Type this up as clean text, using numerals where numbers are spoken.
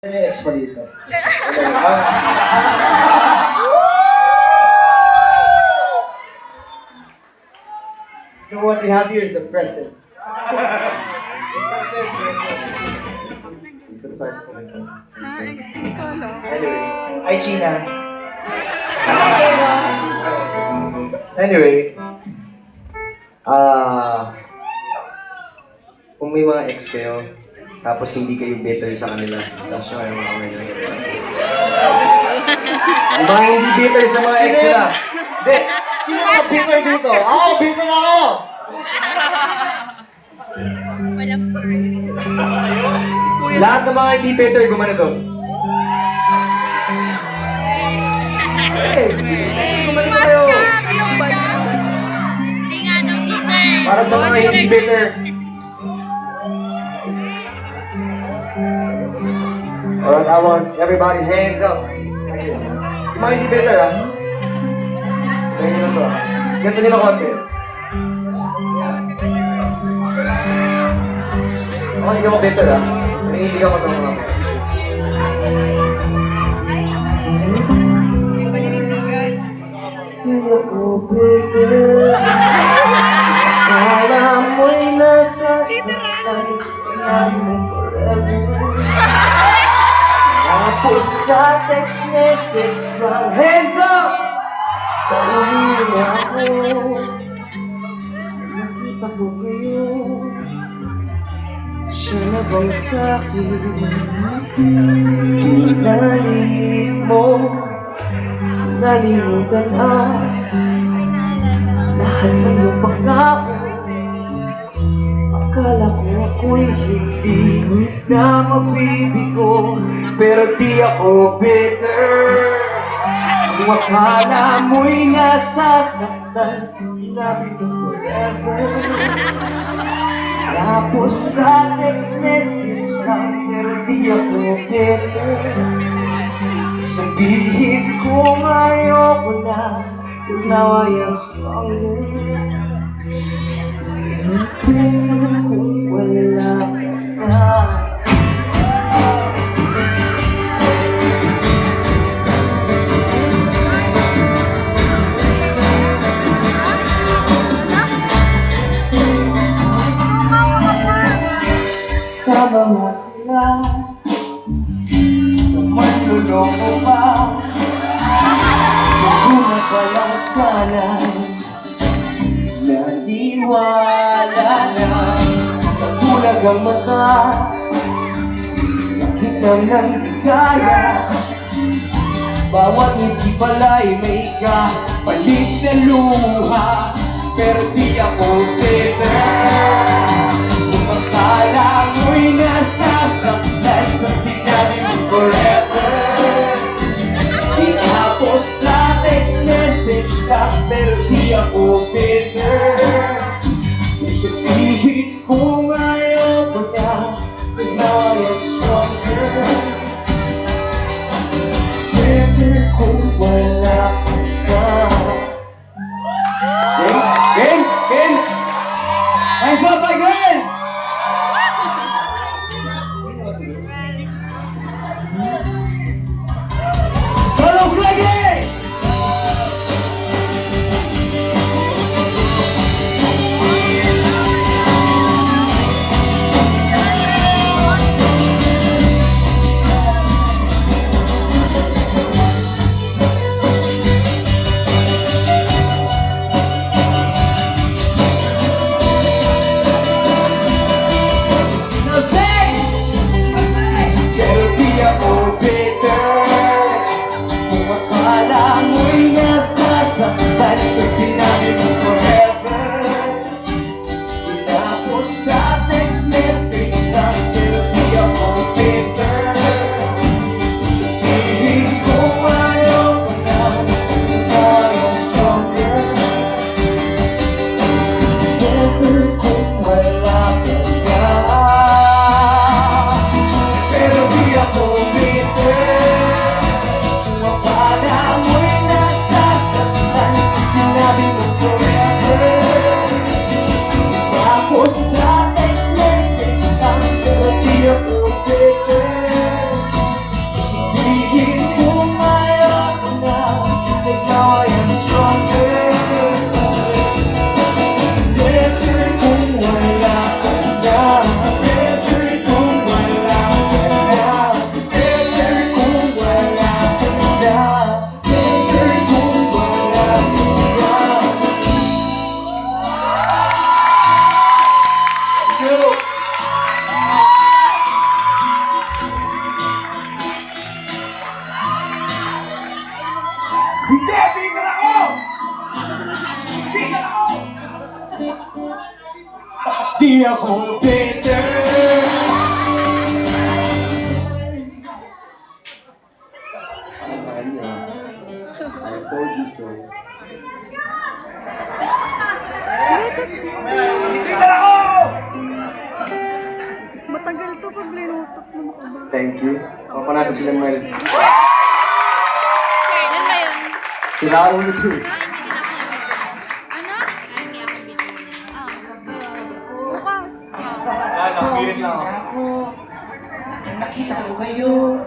May ex pa dito. You know what we have here is the present. Present. Good size ko nito. Anyway, ay China. Anyway, kung may mga ex kayo, tapos hindi kayo bitter sa kanila, tapos yung ayaw mga kanila. Yung mga hindi bitter sa mga ex nila. Hindi, sino mga bitter dito? Ako, bitter na ako! Lahat ng mga hindi bitter, gumana doon. Hindi bitter, gumana kayo. Hindi nga nung bitter. Para sa mga hindi bitter. Alright, I want everybody hands up. Like this. Yung mga hindi bitter, ha? Sabihin nyo na to, ha? Ganto nyo na konti. Ako, hindi ako bitter, ha? Hindi ka matang mga ako. Di ako bitter. Akala mo'y nasasaktan sa sinabi mo forever. Tapos sa text message lang, hands up! Pauwi na ako. Nakita ko kayo. Siya na bang sa'kin? Pinalit mo. Nalimutan na lahat ng iyong pangako. Akala ko ako'y hindi na mabibigo, pero di ako bitter. Kung akala mo'y nasasaktan sa sinabi mo forever. Tapos sa text message lang, pero di ako bitter. Sabihin ko ayoko na, 'cause now I am stronger. Pwede mo kung wala ka na. Tama nga sila na manluloko pa. Una pa lang sana naniwala na nabulag ang mata. Sakit ng nangigaya. Bawat ngiti pala'y may kapalit na luha. Pero di ako bitter. Kung akala mo'y nasasaktan sa sinabi mo forever. Di tapos sa text message ka, pero di ako bitter. Sabihin kung ayaw ko na, 'cause now I am stronger. Better kung wala ka na. Game! Game! Hands up like this! Hello, Greggy! Di ako bitter. I told you so. Matagal to pag linutot mo makaba. Thank you. Papa natin sila Mel. Ilan ba yun? Sila ulo to. Ano? Bukas. Napilit lang ako. Nakita ko kayo.